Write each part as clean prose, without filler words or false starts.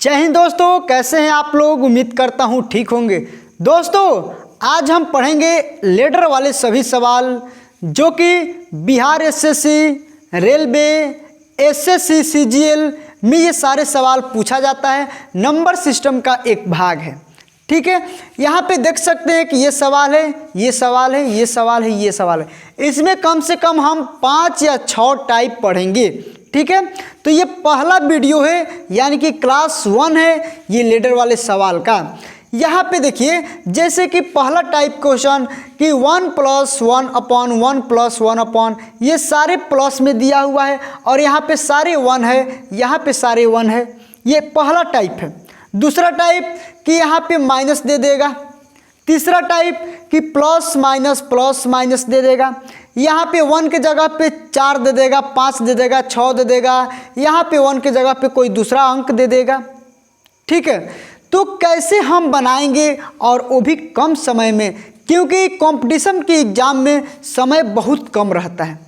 जय हिंद दोस्तों, कैसे हैं आप लोग। उम्मीद करता हूं ठीक होंगे। दोस्तों आज हम पढ़ेंगे लेडर वाले सभी सवाल जो कि Bihar SSC, railway, SSC, CGL में ये सारे सवाल पूछा जाता है। नंबर सिस्टम का एक भाग है। ठीक है, यहाँ पे देख सकते हैं कि ये सवाल है, ये सवाल है, ये सवाल है, ये सवाल है। इसमें कम से कम हम 5 या 6 टाइप पढ़ेंगे। ठीक है, तो ये पहला वीडियो है, यानी कि क्लास 1 है ये लेडर वाले सवाल का। यहाँ पे देखिए, जैसे कि पहला टाइप क्वेश्चन कि 1 + 1 अपॉन 1 + 1 अपॉन, ये सारे प्लस में दिया हुआ है और यहाँ पे सारे 1 है, यहाँ पे सारे 1 है। ये पहला टाइप है। दूसरा टाइप कि यहाँ पे माइनस दे देगा। तीसरा टाइप कि प्लस माइनस दे देगा। यहाँ पे 1 के जगह पे 4 दे देगा, 5 दे देगा, 6 दे देगा। यहाँ पे 1 के जगह पे कोई दूसरा अंक दे देगा। ठीक है, तो कैसे हम बनाएंगे और वो भी कम समय में, क्योंकि कंपटीशन के एग्ज़ाम में समय बहुत कम रहता है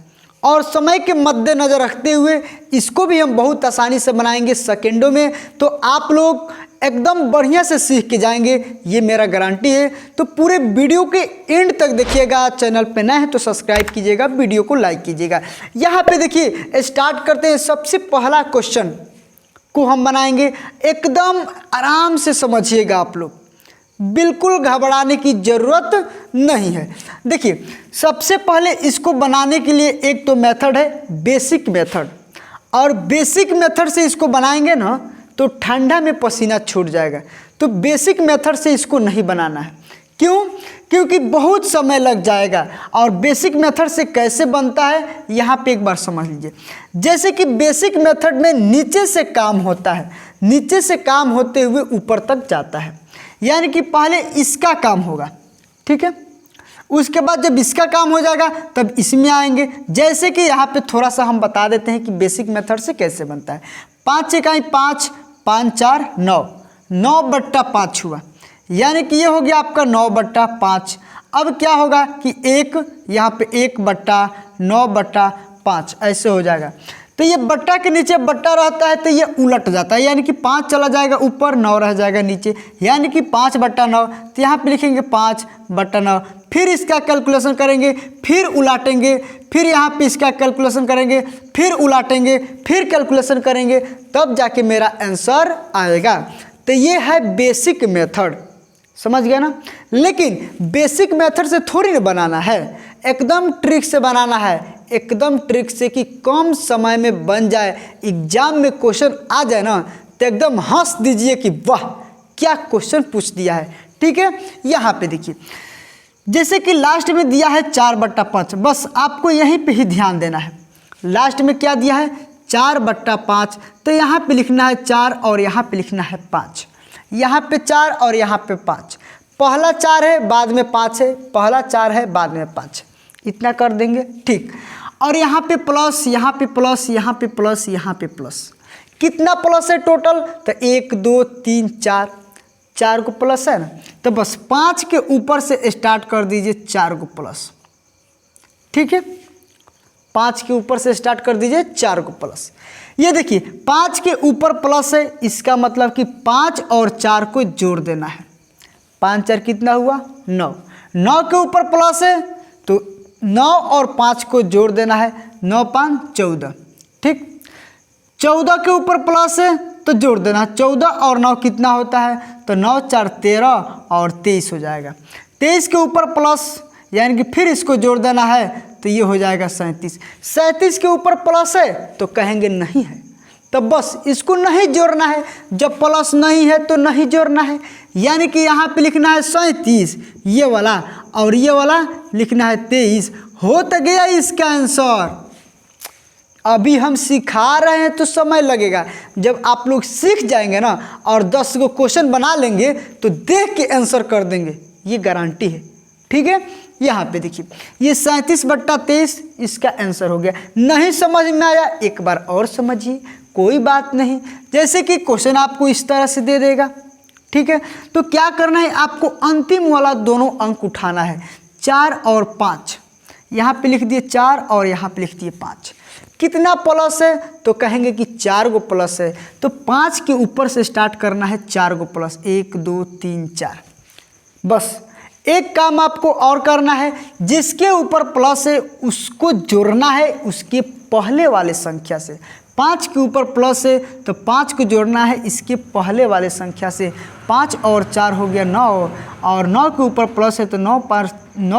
और समय के मद्देनज़र रखते हुए इसको भी हम बहुत आसानी से बनाएंगे सेकेंडों में। तो आप लोग एकदम बढ़िया से सीख के जाएंगे, ये मेरा गारंटी है। तो पूरे वीडियो के एंड तक देखिएगा। चैनल पे नए हैं तो सब्सक्राइब कीजिएगा, वीडियो को लाइक कीजिएगा। यहाँ पे देखिए, स्टार्ट करते हैं। सबसे पहला क्वेश्चन को हम बनाएंगे, एकदम आराम से समझिएगा आप लोग, बिल्कुल घबराने की ज़रूरत नहीं है। देखिए, सबसे पहले इसको बनाने के लिए एक तो मेथड है बेसिक मेथड, और बेसिक मेथड से इसको बनाएंगे ना तो ठंडा में पसीना छूट जाएगा। तो बेसिक मेथड से इसको नहीं बनाना है। क्यों? क्योंकि बहुत समय लग जाएगा। और बेसिक मेथड से कैसे बनता है यहाँ पे एक बार समझ लीजिए। जैसे कि बेसिक मेथड में नीचे से काम होता है, नीचे से काम होते हुए ऊपर तक जाता है। यानी कि पहले इसका काम होगा, ठीक है, उसके बाद जब इसका काम हो जाएगा तब इसमें आएंगे। जैसे कि यहाँ पे थोड़ा सा हम बता देते हैं कि बेसिक मेथड से कैसे बनता है। 5 इकाई 5, 5 4 9, 9/5 हुआ, यानी कि ये हो गया आपका 9/5। अब क्या होगा कि एक यहाँ पे 1/9/5 ऐसे हो जाएगा। तो ये बट्टा के नीचे बट्टा रहता है तो ये उलट जाता है, यानी कि 5 चला जाएगा ऊपर, 9 रह जाएगा नीचे, यानी कि 5/9। तो यहाँ पे लिखेंगे 5/9। फिर इसका कैलकुलेशन करेंगे, फिर उलाटेंगे, फिर यहाँ पे इसका कैलकुलेशन करेंगे, फिर उलाटेंगे, फिर कैलकुलेशन करेंगे, तब जाके मेरा आंसर आएगा। तो ये है बेसिक मेथड, समझ गया ना। लेकिन बेसिक मेथड से थोड़ी ना बनाना है, एकदम ट्रिक से बनाना है, एकदम ट्रिक से कि कम समय में बन जाए। एग्जाम में क्वेश्चन आ जाए ना तो एकदम हंस दीजिए कि वाह क्या क्वेश्चन पूछ दिया है। ठीक है, यहाँ पे देखिए, जैसे कि लास्ट में दिया है 4/5, बस आपको यहीं पे ही ध्यान देना है। लास्ट में क्या दिया है 4/5, तो यहाँ पे लिखना है 4 और यहाँ पे लिखना है 5। यहाँ पे 4 और यहाँ पे 5, पहला 4 है बाद में 5 है, पहला 4 है बाद में 5, इतना कर देंगे। ठीक, और यहाँ पे प्लस, यहाँ पे प्लस, यहाँ पे प्लस, यहाँ पे प्लस। कितना प्लस है टोटल? तो 1 2 3 4, 4 को प्लस है ना, तो बस 5 के ऊपर से स्टार्ट कर दीजिए 4 को प्लस। ठीक है, 5 के ऊपर से स्टार्ट कर दीजिए 4 को प्लस। ये देखिए 5 के ऊपर प्लस है, इसका मतलब कि 5 और 4 को जोड़ देना है। 5 4 कितना हुआ 9, 9 के ऊपर प्लस है तो 9 और 5 को जोड़ देना है, 9 5 14। ठीक, 14 के ऊपर प्लस है तो जोड़ देना है, 14 और 9 कितना होता है, तो 9 4 13 और 23 हो जाएगा। 23 के ऊपर प्लस, यानी कि फिर इसको जोड़ देना है तो ये हो जाएगा 37। 37 के ऊपर प्लस है तो कहेंगे नहीं है, तो बस इसको नहीं जोड़ना है। जब प्लस नहीं है तो नहीं जोड़ना है, यानी कि यहाँ पे लिखना है 37 ये वाला, और ये वाला लिखना है 23। हो तो गया इसका आंसर। अभी हम सिखा रहे हैं तो समय लगेगा, जब आप लोग सीख जाएंगे ना और 10 को क्वेश्चन बना लेंगे तो देख के आंसर कर देंगे, ये गारंटी है। ठीक है, यहाँ पे देखिए ये 37/23 इसका आंसर हो गया। नहीं समझ में आया एक बार और समझिए, कोई बात नहीं। जैसे कि क्वेश्चन आपको इस तरह से दे देगा, ठीक है, तो क्या करना है आपको, अंतिम वाला दोनों अंक उठाना है, 4 और 5। यहाँ पे लिख दिए 4 और यहाँ पे लिख दिए 5। कितना प्लस है, तो कहेंगे कि 4 गो प्लस है। तो 5 के ऊपर से स्टार्ट करना है, 4 गो प्लस, 1 2 3 4। बस एक काम आपको और करना है, जिसके ऊपर प्लस है उसको जोड़ना है उसके पहले वाले संख्या से। 5 के ऊपर प्लस है तो 5 को जोड़ना है इसके पहले वाले संख्या से। 5 और 4 हो गया 9, और 9 के ऊपर प्लस है तो 9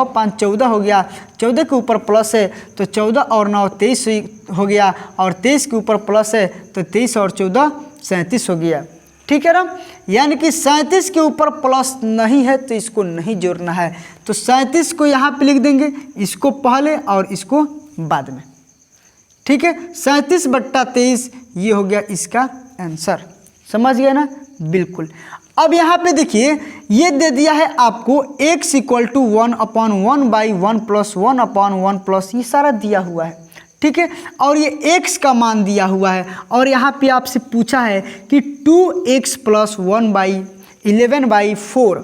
5 14 हो गया। 14 के ऊपर प्लस है तो 14 और 9 23 हो गया, और 23 के ऊपर प्लस है तो 23 और 14 37 हो गया। ठीक है ना, यानी कि 37 के ऊपर प्लस नहीं है तो इसको नहीं जोड़ना है। तो 37 को यहाँ पे लिख देंगे, इसको पहले और इसको बाद में। ठीक है, 37/23 ये हो गया इसका आंसर। समझ गए ना, बिल्कुल। अब यहाँ पे देखिए ये दे दिया है आपको x = 1/1/1 + 1/1 + ये सारा दिया हुआ है। ठीक है, और ये x का मान दिया हुआ है, और यहाँ पे आपसे पूछा है कि 2x + 1/11/4।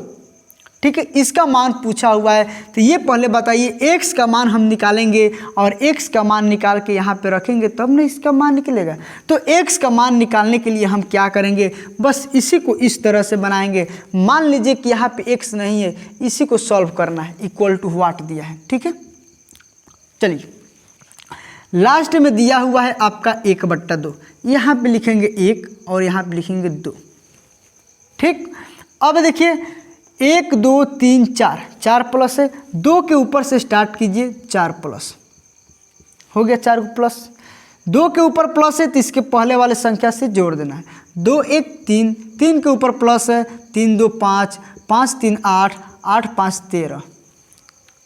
ठीक है, इसका मान पूछा हुआ है। तो ये पहले बताइए x का मान हम निकालेंगे, और x का मान निकाल के यहाँ पे रखेंगे तब ना इसका मान निकलेगा। तो x का मान निकालने के लिए हम क्या करेंगे, बस इसी को इस तरह से बनाएंगे। मान लीजिए कि यहाँ पे x नहीं है, इसी को सॉल्व करना है, = व्हाट दिया है। ठीक है, चलिए लास्ट में दिया हुआ है आपका 1/2, यहाँ पे लिखेंगे 1 और यहाँ पे लिखेंगे 2। ठीक, अब देखिए 1 2 3 4, 4 प्लस है, 2 के ऊपर से स्टार्ट कीजिए, 4 प्लस हो गया, 4 प्लस। 2 के ऊपर प्लस है तो इसके पहले वाले संख्या से जोड़ देना है। 2 1 3, 3 के ऊपर प्लस है, 3 2 5, 5 3 8, 8 5 13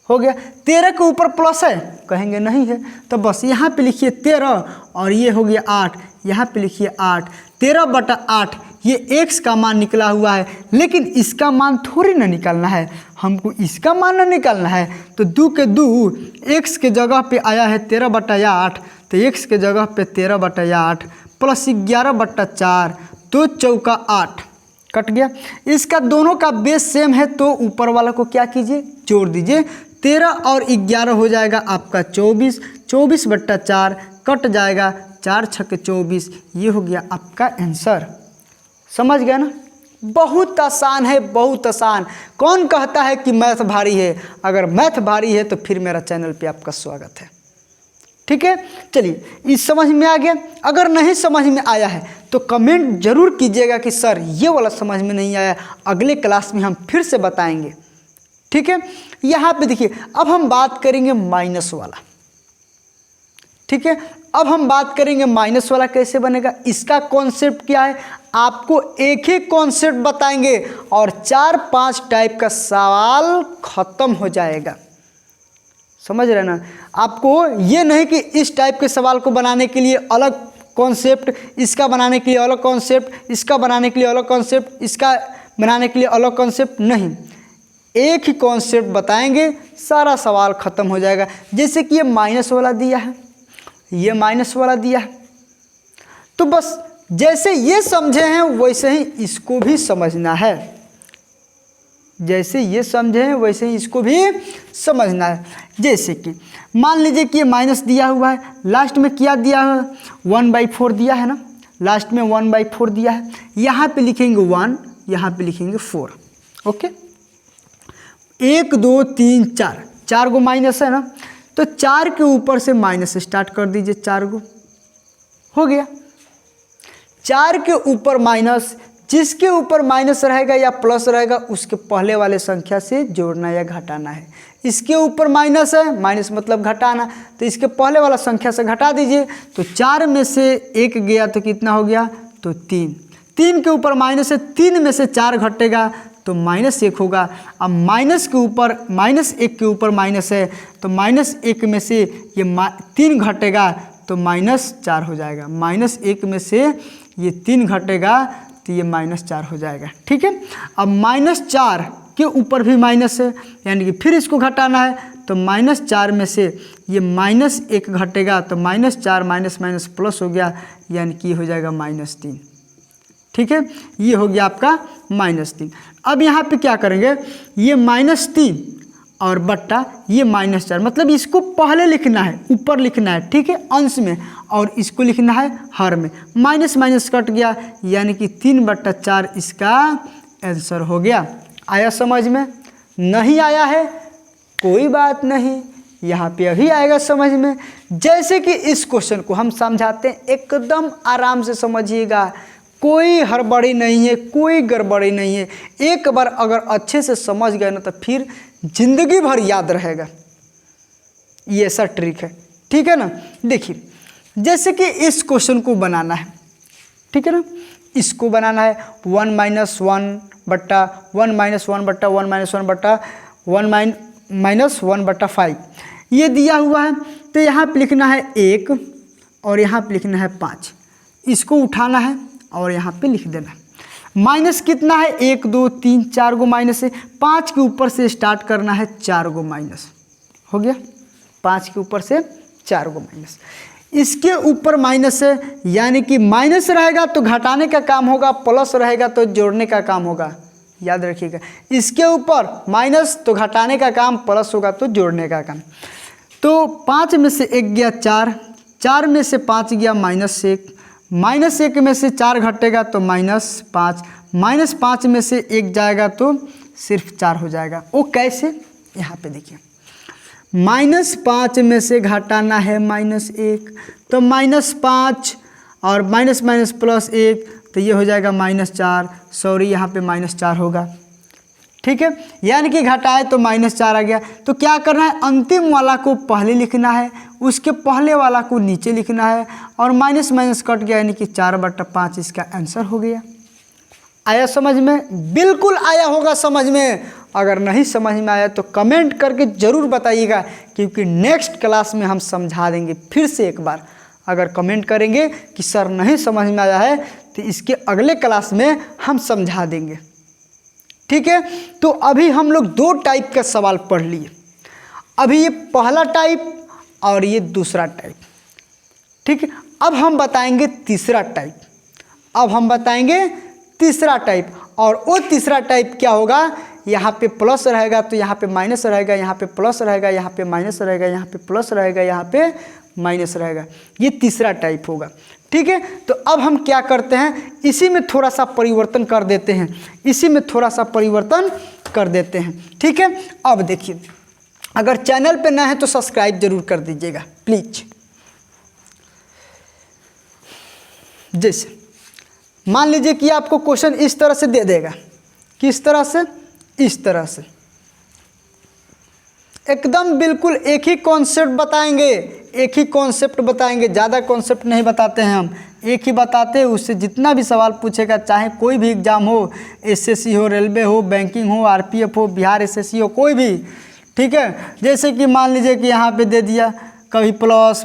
हो गया। 13 के ऊपर प्लस है, कहेंगे नहीं है, तो बस यहाँ पे लिखिए 13, और ये हो गया 8, यहाँ पे लिखिए 8। 13/8 ये x का मान निकला हुआ है, लेकिन इसका मान थोड़ी ना निकालना है, हमको इसका मान ना निकालना है। तो 2 के 2 x के जगह पे आया है 13/8, तो x के जगह पे 13/8 + 11/4, 2 चौका 8 कट गया। इसका दोनों का बेस सेम है तो ऊपर वाला को क्या कीजिए, जोड़ दीजिए। 13 और 11 हो जाएगा आपका 24, 24/4 कट जाएगा, 4 छक्के 24, ये हो गया आपका आंसर। समझ गया ना, बहुत आसान है, बहुत आसान। कौन कहता है कि मैथ भारी है? अगर मैथ भारी है तो फिर मेरा चैनल पे आपका स्वागत है। ठीक है, चलिए इस समझ में आ गया। अगर नहीं समझ में आया है तो कमेंट जरूर कीजिएगा कि सर ये वाला समझ में नहीं आया, अगले क्लास में हम फिर से बताएंगे। ठीक है, यहाँ पे देखिए अब हम बात करेंगे माइनस वाला। ठीक है, अब हम बात करेंगे माइनस वाला कैसे बनेगा, इसका कॉन्सेप्ट क्या है, आपको एक ही कॉन्सेप्ट बताएंगे और 4-5 टाइप का सवाल खत्म हो जाएगा। समझ रहे ना, आपको ये नहीं कि इस टाइप के सवाल को बनाने के लिए अलग कॉन्सेप्ट, इसका बनाने के लिए अलग कॉन्सेप्ट, इसका बनाने के लिए अलग कॉन्सेप्ट, इसका बनाने के लिए अलग कॉन्सेप्ट, नहीं, एक ही कॉन्सेप्ट बताएंगे, सारा सवाल खत्म हो जाएगा। जैसे कि ये माइनस वाला दिया है, ये माइनस वाला दिया है, तो बस जैसे ये समझे हैं वैसे ही इसको भी समझना है। जैसे ये समझे हैं वैसे ही इसको भी समझना है। जैसे कि मान लीजिए कि ये माइनस दिया हुआ है, लास्ट में क्या दिया है, 1/4 दिया है ना, लास्ट में 1/4 दिया है। यहाँ पे लिखेंगे 1, यहाँ पे लिखेंगे 4। ओके, 1 2 3 4, 4 गो माइनस है ना, तो 4 के ऊपर से माइनस स्टार्ट कर दीजिए, 4 गो हो गया। 4 के ऊपर माइनस, जिसके ऊपर माइनस रहेगा या प्लस रहेगा उसके पहले वाले संख्या से जोड़ना या घटाना है। इसके ऊपर माइनस है, माइनस मतलब घटाना, तो इसके पहले वाला संख्या से घटा दीजिए। तो 4 में से 1 गया तो कितना हो गया, तो 3। 3 के ऊपर माइनस है, 3 में से 4 घटेगा तो -1 होगा। अब माइनस के ऊपर, -1 के ऊपर माइनस है तो -1 में से ये 3 घटेगा तो -4 हो जाएगा। -1 में से ये 3 घटेगा तो ये -4 हो जाएगा। ठीक है, अब -4 के ऊपर भी माइनस है, यानी कि फिर इसको घटाना है, तो -4 में से ये -1 घटेगा तो -4 माइनस प्लस हो गया, यानी कि हो जाएगा -3। ठीक है, ये हो गया आपका -3। अब यहाँ पे क्या करेंगे, ये -3 और बट्टा ये -4, मतलब इसको पहले लिखना है, ऊपर लिखना है, ठीक है, अंश में, और इसको लिखना है हर में। माइनस माइनस कट गया, यानी कि 3/4 इसका आंसर हो गया। आया समझ में? नहीं आया है कोई बात नहीं, यहाँ पे अभी आएगा समझ में। जैसे कि इस क्वेश्चन को हम समझाते हैं, एकदम आराम से समझिएगा, कोई हड़बड़ी नहीं है, कोई गड़बड़ी नहीं है। एक बार अगर अच्छे से समझ गए ना तो फिर जिंदगी भर याद रहेगा। ये ऐसा ट्रिक है, ठीक है ना। देखिए जैसे कि इस क्वेश्चन को बनाना है, ठीक है ना, इसको बनाना है 1 - 1/1/1/1/1/1/5 ये दिया हुआ है। तो यहाँ पे लिखना है 1 और यहाँ पे लिखना है 5, इसको उठाना है और यहाँ पे लिख देना है। माइनस कितना है, 1 2 3 4 गो माइनस है, 5 के ऊपर से स्टार्ट करना है, 4 गो माइनस हो गया, 5 के ऊपर से 4 गो माइनस। इसके ऊपर माइनस है, यानी कि माइनस रहेगा तो घटाने का काम होगा, प्लस रहेगा तो जोड़ने का काम होगा, याद रखिएगा। इसके ऊपर माइनस तो घटाने का काम, प्लस होगा तो जोड़ने का काम। तो 5 में से 1 गया 4, 4 में से 5 गया -1, -1 में से 4 घटेगा तो -5, -5 में से 1 जाएगा तो सिर्फ 4 हो जाएगा। वो कैसे, यहाँ पे देखिए, -5 में से घटाना है -1 तो -5 और माइनस माइनस +1 तो ये हो जाएगा -4, सॉरी यहाँ पे -4 होगा, ठीक है, यानी कि घटाए तो -4 आ गया। तो क्या करना है, अंतिम वाला को पहले लिखना है, उसके पहले वाला को नीचे लिखना है, और माइनस माइनस कट गया, यानी कि 4/5 इसका आंसर हो गया। आया समझ में? बिल्कुल आया होगा समझ में। अगर नहीं समझ में आया तो कमेंट करके ज़रूर बताइएगा, क्योंकि नेक्स्ट क्लास में हम समझा देंगे फिर से एक बार। अगर कमेंट करेंगे कि सर नहीं समझ में आया है तो इसके अगले क्लास में हम समझा देंगे, ठीक है। तो अभी हम लोग 2 टाइप का सवाल पढ़ लिए, अभी ये पहला टाइप और ये दूसरा टाइप, ठीक है। अब हम बताएंगे तीसरा टाइप, और वो तीसरा टाइप क्या होगा, यहाँ पे प्लस रहेगा तो यहाँ पे माइनस रहेगा, यहाँ पे प्लस रहेगा, यहाँ पे माइनस रहेगा, यहाँ पे प्लस रहेगा, यहाँ पे माइनस रहेगा। ये तीसरा टाइप होगा, ठीक है। तो अब हम क्या करते हैं, इसी में थोड़ा सा परिवर्तन कर देते हैं, ठीक है। अब देखिए, अगर चैनल पे नए हैं तो सब्सक्राइब जरूर कर दीजिएगा प्लीज। जैसे मान लीजिए कि आपको क्वेश्चन इस तरह से दे देगा, किस तरह से, इस तरह से, एकदम बिल्कुल एक ही कॉन्सेप्ट बताएंगे, ज़्यादा कॉन्सेप्ट नहीं बताते हैं हम, एक ही बताते हैं। उससे जितना भी सवाल पूछेगा, चाहे कोई भी एग्जाम हो, एसएससी हो, रेलवे हो, बैंकिंग हो, आरपीएफ हो, बिहार एसएससी हो, कोई भी, ठीक है। जैसे कि मान लीजिए कि यहाँ पे दे दिया कभी प्लस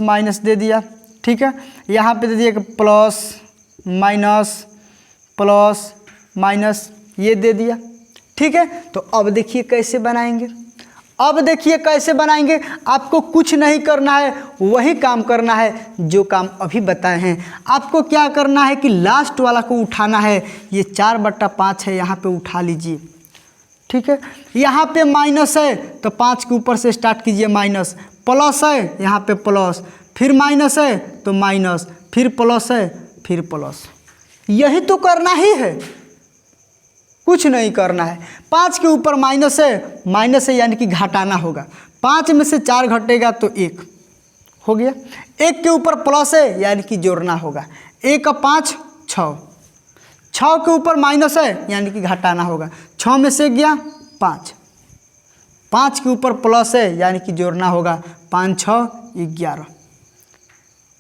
माइनस दे दिया, ठीक है। यहाँ पे दे दिया कि प्लस माइनस ये दे दिया, ठीक है। तो अब देखिए कैसे बनाएंगे, आपको कुछ नहीं करना है, वही काम करना है जो काम अभी बताए हैं। आपको क्या करना है कि लास्ट वाला को उठाना है, ये 4/5 है, यहाँ पे उठा लीजिए, ठीक है। यहाँ पे माइनस है तो 5 के ऊपर से स्टार्ट कीजिए माइनस, प्लस है यहाँ पे प्लस, फिर माइनस है तो माइनस, फिर प्लस है, फिर प्लस, यही तो करना ही है, कुछ नहीं करना है। 5 के ऊपर माइनस है यानी कि घटाना होगा, 5 में से 4 घटेगा तो 1 हो गया, 1 के ऊपर प्लस है यानी कि जोड़ना होगा, 1 और 5 6, 6 के ऊपर माइनस है यानी कि घटाना होगा, 6 में से गया 5, 5 के ऊपर प्लस है यानी कि जोड़ना होगा, 5 6 11।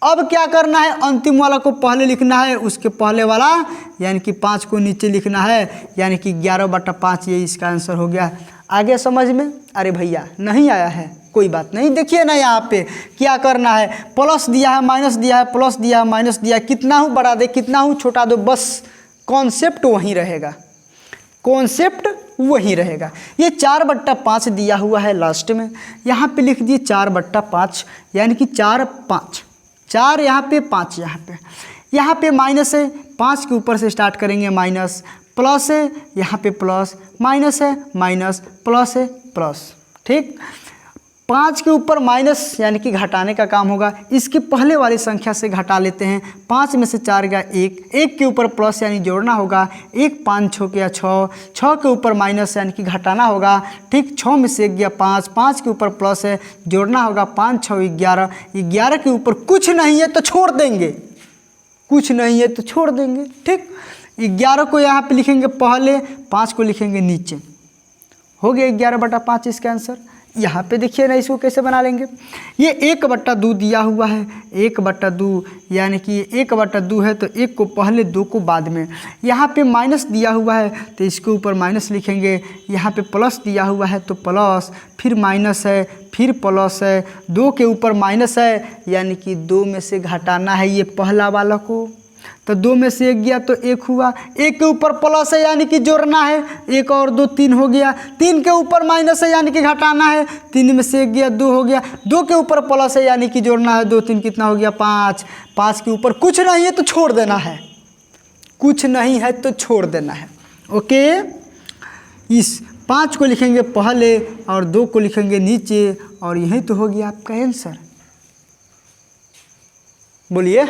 अब क्या करना है, अंतिम वाला को पहले लिखना है, उसके पहले वाला यानी कि 5 को नीचे लिखना है, यानी कि 11/5, ये इसका आंसर हो गया। आगे समझ में? अरे भैया नहीं आया है कोई बात नहीं, देखिए ना यहाँ पे क्या करना है, प्लस दिया है, माइनस दिया है, प्लस दिया है, माइनस दिया है, कितना हूँ बड़ा दे, कितना हूँ छोटा दो, बस कॉन्सेप्ट वहीं रहेगा, ये 4/5 दिया हुआ है लास्ट में, यहाँ पे लिख दिए 4/5, यानी कि 4 5, 4 यहाँ पे 5 यहाँ पे माइनस है, 5 के ऊपर से स्टार्ट करेंगे माइनस, प्लस है, यहाँ पे प्लस, माइनस है माइनस, प्लस है प्लस। ठीक, 5 के ऊपर माइनस यानी कि घटाने का काम होगा। इसके पहले वाली संख्या से घटा लेते हैं। 5 में से 4 गया 1, 1 के ऊपर प्लस यानी जोड़ना होगा। 1 5 6 गया 6, 6 के ऊपर माइनस यानी कि घटाना होगा। ठीक, 6 में से 1 गया 5, 5 के ऊपर प्लस है, जोड़ना होगा। 5 6 11, 11 के ऊपर कुछ नहीं है तो छोड़ देंगे, कुछ नहीं है तो छोड़ देंगे। ठीक, 11 को यहाँ पे लिखेंगे पहले, 5 को लिखेंगे नीचे। हो गया 11/5 इसका आंसर। यहाँ पे देखिए ना, इसको कैसे बना लेंगे। ये 1/2 दिया हुआ है, 1/2 यानी कि 1/2 है तो 1 को पहले 2 को बाद में। यहाँ पे माइनस दिया हुआ है तो इसके ऊपर माइनस लिखेंगे। यहाँ पे प्लस दिया हुआ है तो प्लस, फिर माइनस है, फिर प्लस है। 2 के ऊपर माइनस है यानी कि 2 में से घटाना है ये पहला वाला को, तो 2 में से 1 गया तो 1 हुआ। 1 के ऊपर प्लस है यानी कि जोड़ना है, 1 और 2 3 हो गया। 3 के ऊपर माइनस है यानी कि घटाना है, 3 में से 1 गया 2 हो गया। 2 के ऊपर प्लस है यानी कि जोड़ना है, 2 3 कितना हो गया 5। 5 के ऊपर कुछ नहीं है तो छोड़ देना है, कुछ नहीं है तो छोड़ देना है। ओके, इस 5 को लिखेंगे पहले और 2 को लिखेंगे नीचे, और यही तो हो गया आपका आंसर। बोलिए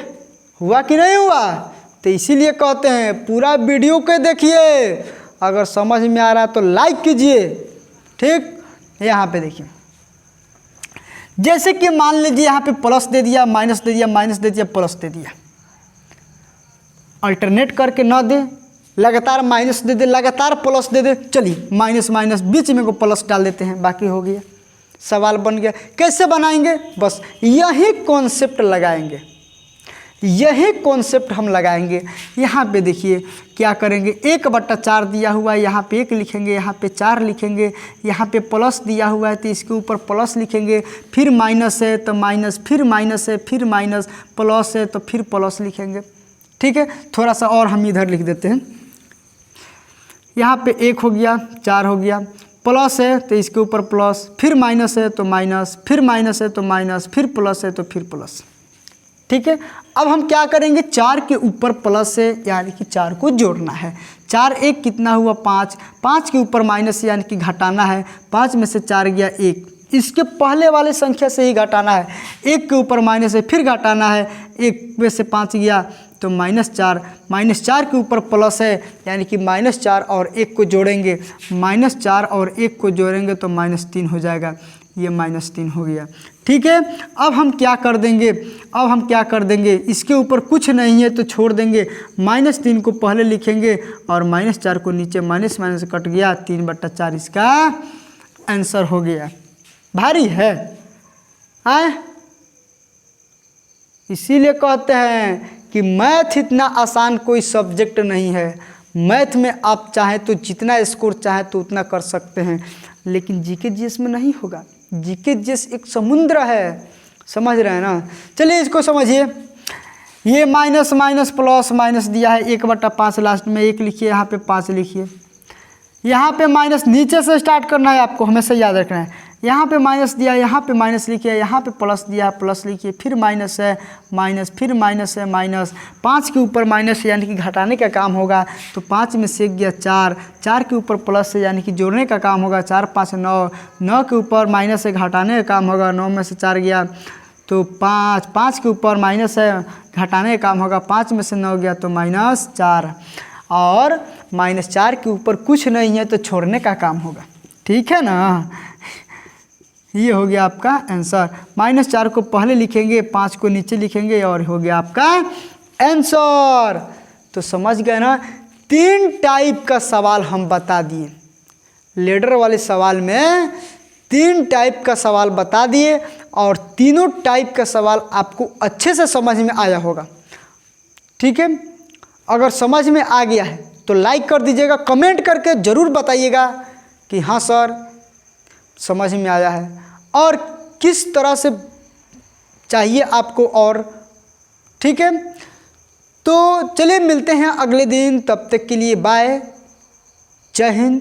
हुआ कि नहीं हुआ? तो इसीलिए कहते हैं पूरा वीडियो के देखिए, अगर समझ में आ रहा है तो लाइक कीजिए। ठीक, यहाँ पे देखिए, जैसे कि मान लीजिए यहाँ पे प्लस दे दिया, माइनस दे दिया, माइनस दे दिया, प्लस दे दिया। अल्टरनेट करके ना दे, लगातार माइनस दे दे, लगातार प्लस दे दे। चलिए माइनस माइनस बीच में को प्लस डाल देते हैं, बाकी हो गया, सवाल बन गया। कैसे बनाएंगे? बस यही कॉन्सेप्ट लगाएंगे, यही कॉन्सेप्ट हम लगाएंगे। यहाँ पे देखिए क्या करेंगे, 1/4 दिया हुआ है, यहाँ पे 1 लिखेंगे, यहाँ पे 4 लिखेंगे। यहाँ पे प्लस दिया हुआ है तो इसके ऊपर प्लस लिखेंगे, फिर माइनस है तो माइनस, फिर माइनस है, फिर माइनस, प्लस है तो फिर प्लस लिखेंगे। ठीक है, थोड़ा सा और हम इधर लिख देते हैं। यहाँ पे 1 हो गया, 4 हो गया, प्लस है तो इसके ऊपर प्लस, फिर माइनस है तो माइनस, फिर माइनस है तो माइनस, फिर प्लस है तो फिर प्लस। ठीक है, अब हम क्या करेंगे, 4 के ऊपर प्लस है यानी कि 4 को जोड़ना है। 4 1 कितना हुआ 5, 5 के ऊपर माइनस यानी कि घटाना है। 5 में से 4 गया 1, इसके पहले वाले संख्या से ही घटाना है। 1 के ऊपर माइनस है, फिर घटाना है। 1 में से 5 गया तो -4, -4 के ऊपर प्लस है यानी कि -4 और 1 को जोड़ेंगे। -4 और 1 को जोड़ेंगे तो -3 हो जाएगा, ये -3 हो गया। ठीक है, अब हम क्या कर देंगे, अब हम क्या कर देंगे, इसके ऊपर कुछ नहीं है तो छोड़ देंगे। -3 को पहले लिखेंगे और -4 को नीचे, माइनस माइनस कट गया, 3/4 इसका आंसर हो गया। भारी है इसीलिए कहते हैं कि मैथ इतना आसान कोई सब्जेक्ट नहीं है। मैथ में आप चाहें तो जितना स्कोर चाहें तो उतना कर सकते हैं, लेकिन जीके जीएस में नहीं होगा। जीके जीएस एक समुद्र है, समझ रहे हैं ना। चलिए इसको समझिए, ये माइनस माइनस प्लस माइनस दिया है, 1/5 लास्ट में 1 लिखिए, यहाँ पे 5 लिखिए। यहाँ पे माइनस नीचे से स्टार्ट करना है, आपको हमेशा याद रखना है। यहाँ पे माइनस दिया, यहाँ पे माइनस लिखिए, यहाँ पे प्लस दिया, प्लस लिखिए, फिर माइनस है माइनस, फिर माइनस है माइनस। 5 के ऊपर माइनस यानी कि घटाने का काम होगा, तो 5 में से गया 4, 4 के ऊपर प्लस है यानी कि जोड़ने का काम होगा। 4 5 9, 9 के ऊपर माइनस है, घटाने का काम होगा। 9 में से 4 गया तो 5, 5 के ऊपर माइनस है, घटाने का काम होगा। 5 में से 9 गया तो -4, और -4 के ऊपर कुछ नहीं है तो छोड़ने का काम होगा। ठीक है ना, ये हो गया आपका आंसर। -4 को पहले लिखेंगे, 5 को नीचे लिखेंगे, और हो गया आपका आंसर। तो समझ गए ना, 3 टाइप का सवाल हम बता दिए। लेडर वाले सवाल में 3 टाइप का सवाल बता दिए, और तीनों टाइप का सवाल आपको अच्छे से समझ में आया होगा। ठीक है, अगर समझ में आ गया है तो लाइक कर दीजिएगा, कमेंट करके ज़रूर बताइएगा कि हाँ सर समझ में आया है, और किस तरह से चाहिए आपको और। ठीक है, तो चलिए मिलते हैं अगले दिन, तब तक के लिए बाय, जय हिंद,